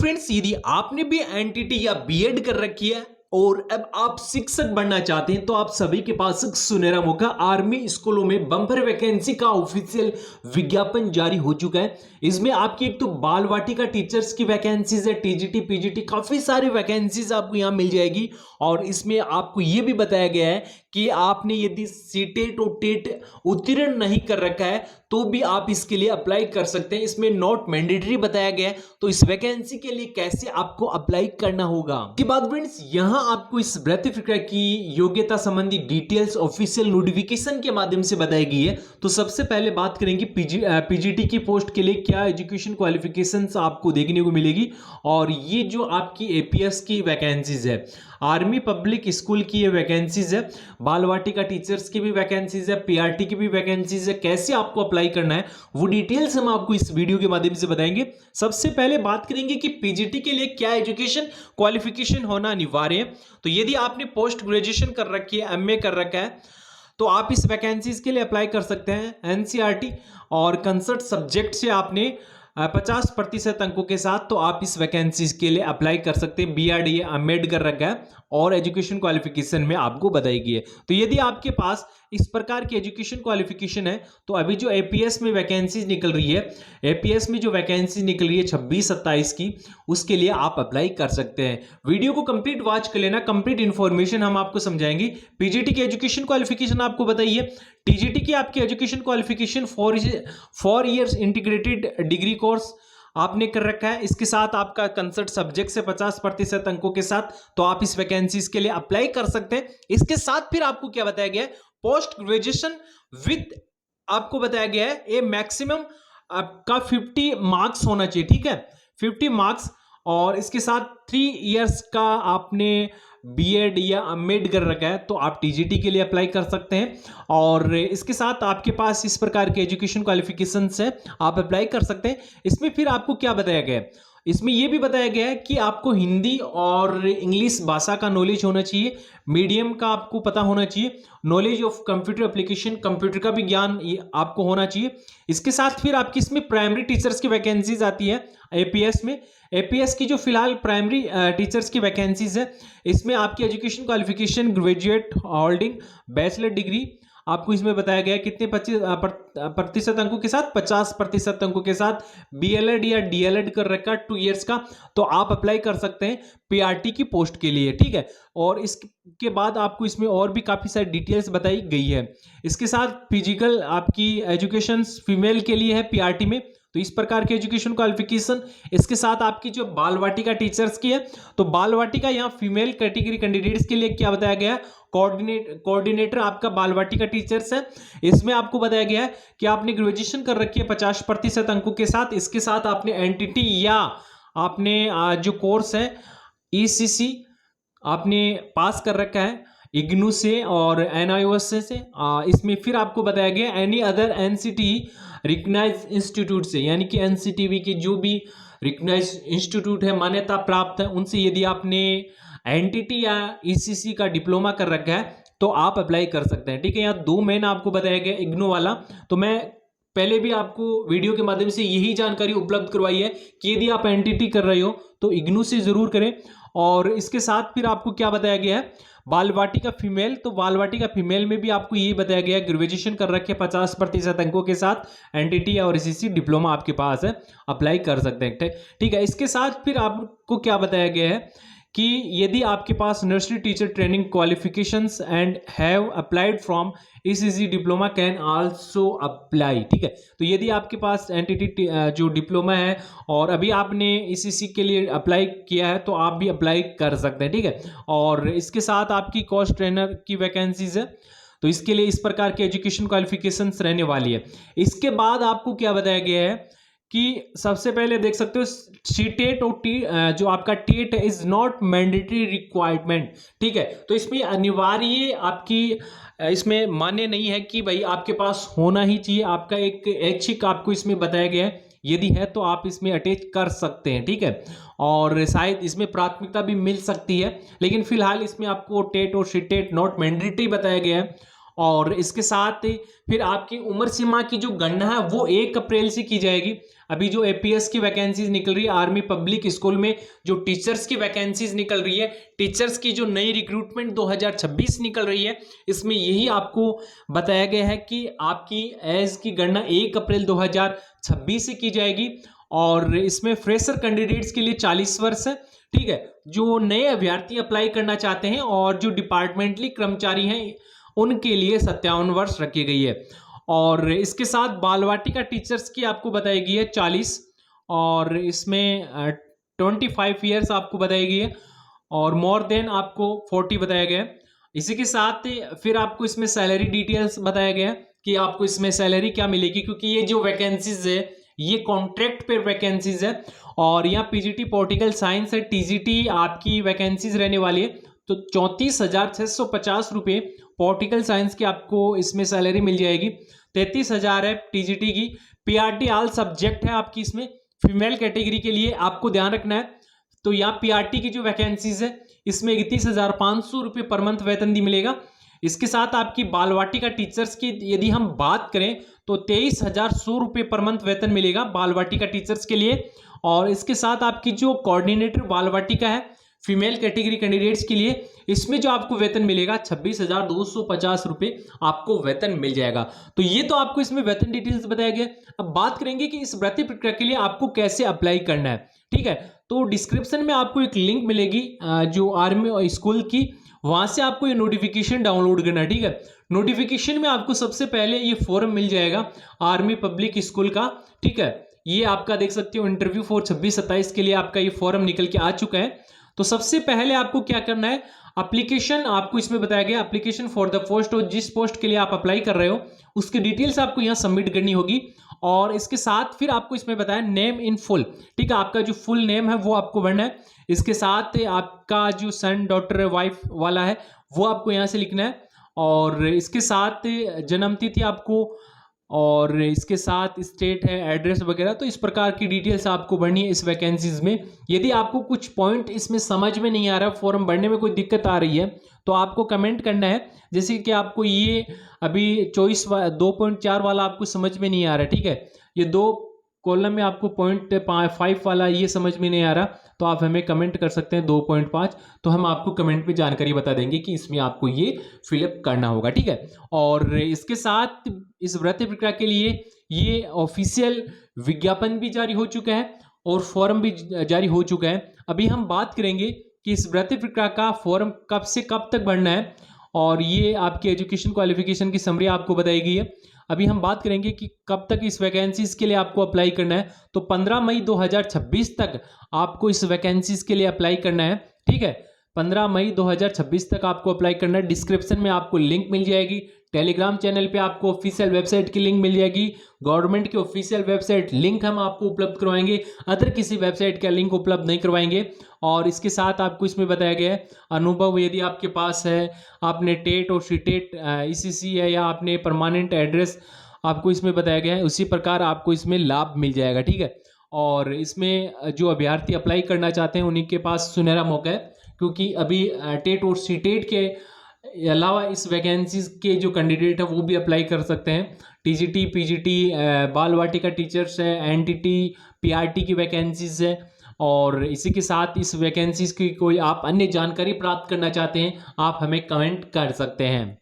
Friends, यदि आपने भी एनटीटी या बीएड कर रखी है और अब आप शिक्षक बनना चाहते हैं तो आप सभी के पास एक सुनहरा मौका। आर्मी स्कूलों में बम्पर वैकेंसी का ऑफिशियल विज्ञापन जारी हो चुका है। इसमें आपकी एक तो बाल वाटिका टीचर्स की वैकेंसीज है, टीजीटी पीजीटी काफी सारी वैकेंसीज आपको यहां मिल जाएगी। और इसमें आपको यह भी बताया गया है कि आपने यदि सीटेट और टेट उत्तीर्ण नहीं कर रखा है तो भी आप इसके लिए अप्लाई कर सकते हैं। इसमें नॉट मैंडेटरी बताया गया है। तो इस वैकेंसी के लिए कैसे आपको अप्लाई करना होगा के बाद फ्रेंड्स यहां आपको इस भर्ती प्रक्रिया की योग्यता संबंधी डिटेल्स ऑफिशियल नोटिफिकेशन के माध्यम से बताई गई है। तो सबसे पहले बात करेंगे पीजीटी की पोस्ट के लिए क्या एजुकेशन क्वालिफिकेशंस आपको देखने को मिलेगी। और ये जो आपकी एपीएस की वैकेंसीज है, आर्मी पब्लिक स्कूल की ये वैकेंसीज है, बाल वाटिका टीचर्स की भी वैकेंसीज है, पीआरटी की भी वैकेंसीज है। कैसे आपको अप्लाई करना है वो डिटेल्स हम आपको इस वीडियो के माध्यम से बताएंगे। सबसे पहले बात करेंगे कि पीजीटी के लिए क्या एजुकेशन क्वालिफिकेशन होना अनिवार्य है। तो यदि आपने पोस्ट ग्रेजुएशन कर रखी है, एमए कर रखा है, तो आप इस वैकेंसीज के लिए अप्लाई कर सकते हैं। एनसीईआरटी और कंसर्ट सब्जेक्ट से आपने 50% अंकों के साथ तो आप इस वैकेंसीज के लिए अप्लाई कर सकते हैं। बीएड या एमएड कर रखा है और एजुकेशन क्वालिफिकेशन में आपको बताई गई है। तो यदि आपके पास इस प्रकार की एजुकेशन क्वालिफिकेशन है तो अभी जो एपीएस में वैकेंसीज निकल रही है, एपीएस में जो वैकेंसी निकल रही है 26-27 की, उसके लिए आप अप्लाई कर सकते हैं। वीडियो को कंप्लीट वॉच कर लेना, कंप्लीट इंफॉर्मेशन हम आपको समझाएंगे। पीजीटी की एजुकेशन क्वालिफिकेशन आपको बताइए, टीजीटी की आपकी education qualification 4 years integrated degree course आपने कर रखा है। इसके साथ आपका कंसर्ट सब्जेक्ट से 50% अंकों के साथ तो आप इस वैकेंसीज के लिए अप्लाई कर सकते हैं। इसके साथ फिर आपको क्या बताया गया है, पोस्ट ग्रेजुएशन विद आपको बताया गया है ए मैक्सिमम आपका 50 मार्क्स होना चाहिए। ठीक है, 50 मार्क्स। और इसके साथ 3 इयर्स का आपने बीएड या एमएड कर रखा है तो आप टीजीटी के लिए अप्लाई कर सकते हैं। और इसके साथ आपके पास इस प्रकार के एजुकेशन क्वालिफिकेशंस है, आप अप्लाई कर सकते हैं। इसमें फिर आपको क्या बताया गया है, इसमें यह भी बताया गया है कि आपको हिंदी और इंग्लिश भाषा का नॉलेज होना चाहिए, मीडियम का आपको पता होना चाहिए, knowledge of computer application, computer का भी ज्ञान आपको होना चाहिए। इसके साथ फिर आपकी इसमें प्राइमरी टीचर्स की वैकेंसीज आती है एपीएस में। एपीएस की जो फिलहाल प्राइमरी टीचर्स की वैकेंसीज है, इसमें आपकी education qualification graduate holding bachelor degree आपको इसमें बताया गया है कितने 25% अंकों के साथ, 50% अंकों के साथ बीएलएड या डीएलएड कर रखा 2 इयर्स का, तो आप अप्लाई कर सकते हैं पीआरटी की पोस्ट के लिए। ठीक है, और इसके बाद आपको इसमें और भी काफी सारी डिटेल्स बताई गई है। इसके साथ फिजिकल आपकी एजुकेशन फीमेल के लिए है पीआरटी में, तो इस प्रकार की एजुकेशन क्वालिफिकेशन। इसके साथ आपकी जो बाल वाटिका टीचर्स की है, तो बाल वाटिका यहाँ फीमेल कैटेगरी कैंडिडेट्स के लिए क्या बताया गया है, कोऑर्डिनेटर आपका बाल वाटिका टीचर्स है। इसमें आपको बताया गया है कि आपने ग्रेजुएशन कर रखी है 50% अंकों के साथ। इसके साथ आपने एनटीटी या आपने जो कोर्स है ईसीसी आपने पास कर रखा है इग्नू से और एनआईओएस से। इसमें फिर आपको बताया गया any other NCT recognise institute से, यानी कि एनसीटीवी के जो भी रिकग्नाइज इंस्टीट्यूट है, मान्यता प्राप्त है, उनसे यदि आपने एनटीटी या ईसीसी का डिप्लोमा कर रखा है तो आप अप्लाई कर सकते हैं। ठीक है, यहाँ 2 महीना आपको बताया गया इग्नू वाला। तो मैं पहले भी आपको वीडियो के माध्यम से यही जानकारी उपलब्ध करवाई है कि यदि आप एनटीटी कर रहे हो तो इग्नू से जरूर करें। और इसके साथ फिर आपको क्या बताया गया है, बाल वाटिका फीमेल, तो बाल वाटिका फीमेल में भी आपको यही बताया गया है ग्रेजुएशन कर रखे 50% अंकों के साथ, एनटीटी और ईसीसी डिप्लोमा आपके पास है, अप्लाई कर सकते हैं। ठीक है, इसके साथ फिर आपको क्या बताया गया है कि यदि आपके पास nursery teacher training qualifications and have applied from ECC diploma can also apply. ठीक है, तो यदि आपके पास एनटीटी जो डिप्लोमा है और अभी आपने ईसीसी के लिए अप्लाई किया है तो आप भी अप्लाई कर सकते हैं। ठीक है, और इसके साथ आपकी कोर्स ट्रेनर की वैकेंसीज है, तो इसके लिए इस प्रकार की एजुकेशन क्वालिफिकेशंस रहने वाली है। इसके बाद आपको क्या बताया गया है कि सबसे पहले देख सकते हो सीटेट और जो आपका टेट है इज नॉट मैंडेटरी रिक्वायरमेंट। ठीक है, तो इसमें अनिवार्य आपकी इसमें मान्य नहीं है कि भाई आपके पास होना ही चाहिए, आपका एक ऐच्छिक आपको इसमें बताया गया है, यदि है तो आप इसमें अटैच कर सकते हैं। ठीक है, और शायद इसमें प्राथमिकता भी मिल सकती है, लेकिन फिलहाल इसमें आपको टेट और सीटेट नॉट मैंडेटरी बताया गया है। और इसके साथ फिर आपकी उम्र सीमा की जो गणना है वो 1 अप्रैल से की जाएगी। अभी जो एपीएस की वैकेंसीज निकल रही है आर्मी पब्लिक स्कूल में, जो टीचर्स की वैकेंसीज निकल रही है, टीचर्स की जो नई रिक्रूटमेंट 2026 निकल रही है, इसमें यही आपको बताया गया है कि आपकी एज की गणना 1 अप्रैल 2026 से की जाएगी। और इसमें फ्रेशर कैंडिडेट्स के लिए 40 वर्ष है, ठीक है। जो नए अभ्यर्थी अप्लाई करना चाहते हैं और जो डिपार्टमेंटली कर्मचारी हैं उनके लिए 57 वर्ष रखी गई है। और इसके साथ बाल वाटिका टीचर्स की आपको बताई गई है 40, और इसमें 25 ईयर्स आपको बताई गई है, और मोर देन आपको 40 बताया गया है। इसी के साथ फिर आपको इसमें सैलरी डिटेल्स बताया गया है कि आपको इसमें सैलरी क्या मिलेगी, क्योंकि ये जो वैकेंसीज है ये कॉन्ट्रैक्ट पे वैकेंसीज है। और यहाँ पीजीटी पॉलिटिकल साइंस है, टीजीटी आपकी वैकेंसीज रहने वाली है। तो 34,650 रुपये पॉलिटिकल साइंस की आपको इसमें सैलरी मिल जाएगी। 33,000 है टीजीटी की। पीआरटी ऑल सब्जेक्ट है आपकी इसमें, फीमेल कैटेगरी के लिए आपको ध्यान रखना है। तो यहाँ पीआरटी की जो वैकेंसीज है इसमें 31,500 रुपये पर मंथ वेतन भी मिलेगा। इसके साथ आपकी बाल वाटिका टीचर्स की यदि हम बात करें तो 23,100 रुपये पर मंथ वेतन मिलेगा बाल वाटिका टीचर्स के लिए। और इसके साथ आपकी जो कोऑर्डिनेटर बाल वाटिका है फीमेल कैटेगरी कैंडिडेट्स के लिए, इसमें जो आपको वेतन मिलेगा 26,250 रुपये आपको वेतन मिल जाएगा। तो ये तो आपको इसमें वेतन डिटेल्स बताया गया। अब बात करेंगे कि इस भर्ती प्रक्रिया के लिए आपको कैसे अप्लाई करना है, ठीक है। तो डिस्क्रिप्शन में आपको एक लिंक मिलेगी जो आर्मी स्कूल की, वहां से आपको ये नोटिफिकेशन डाउनलोड करना है, ठीक है। नोटिफिकेशन में आपको सबसे पहले ये फॉर्म मिल जाएगा आर्मी पब्लिक स्कूल का, ठीक है। ये आपका देख सकते हो इंटरव्यू फॉर 26-27 के लिए आपका ये फॉर्म निकल के आ चुका है। तो सबसे पहले आपको क्या करना है, एप्लीकेशन आपको इसमें बताया गया, एप्लीकेशन फॉर द पोस्ट, और जिस पोस्ट के लिए आप अप्लाई कर रहे हो उसकी डिटेल्स आपको यहाँ सबमिट करनी होगी। और इसके साथ फिर आपको इसमें बताया नेम इन फुल, ठीक है। आपका जो फुल नेम है वो आपको भरना है। इसके साथ आपका जो सन डॉटर वाइफ वाला है वो आपको यहाँ से लिखना है। और इसके साथ जन्म तिथि आपको, और इसके साथ स्टेट है, एड्रेस वगैरह। तो इस प्रकार की डिटेल्स आपको भरनी है इस वैकेंसीज में। यदि आपको कुछ पॉइंट इसमें समझ में नहीं आ रहा, फॉर्म भरने में कोई दिक्कत आ रही है, तो आपको कमेंट करना है। जैसे कि आपको ये अभी चॉइस 2.4 वाला आपको समझ में नहीं आ रहा, ठीक है। ये 2 कॉलम में आपको 0.5 वाला ये समझ में नहीं आ रहा, तो आप हमें कमेंट कर सकते हैं 2.5, तो हम आपको कमेंट में जानकारी बता देंगे कि इसमें आपको ये फिलअप करना होगा, ठीक है। और इसके साथ इस भर्ती प्रक्रिया के लिए ये ऑफिशियल विज्ञापन भी जारी हो चुका है और फॉर्म भी जारी हो चुका है। अभी हम बात करेंगे कि इस भर्ती प्रक्रिया का फॉर्म कब से कब तक भरना है, और ये आपकी एजुकेशन क्वालिफिकेशन की समरी आपको बताई गई है। अभी हम बात करेंगे कि कब तक इस वैकेंसीज के लिए आपको अप्लाई करना है। तो 15 मई 2026 तक आपको इस वैकेंसीज के लिए अप्लाई करना है, ठीक है। 15 मई 2026 तक आपको अप्लाई करना है। डिस्क्रिप्शन में आपको लिंक मिल जाएगी, टेलीग्राम चैनल पे आपको ऑफिशियल वेबसाइट की लिंक मिल जाएगी, गवर्नमेंट की ऑफिशियल वेबसाइट लिंक हम आपको उपलब्ध करवाएंगे, अदर किसी वेबसाइट का लिंक उपलब्ध नहीं करवाएंगे। और इसके साथ आपको इसमें बताया गया है अनुभव यदि आपके पास है, आपने टेट और सीटेट ईसीसी है, या आपने परमानेंट एड्रेस, आपको इसमें बताया गया है, उसी प्रकार आपको इसमें लाभ मिल जाएगा, ठीक है। और इसमें जो अभ्यर्थी अप्लाई करना चाहते हैं उन्हीं के पास सुनहरा मौका है, क्योंकि अभी टेट और सीटेट के अलावा इस वैकेंसीज के जो कैंडिडेट है वो भी अप्लाई कर सकते हैं। टीजीटी, पीजीटी, बाल वाटिका टीचर्स है, एनटीटी, पीआरटी की वैकेंसीज है। और इसी के साथ इस वैकेंसीज की कोई आप अन्य जानकारी प्राप्त करना चाहते हैं, आप हमें कमेंट कर सकते हैं।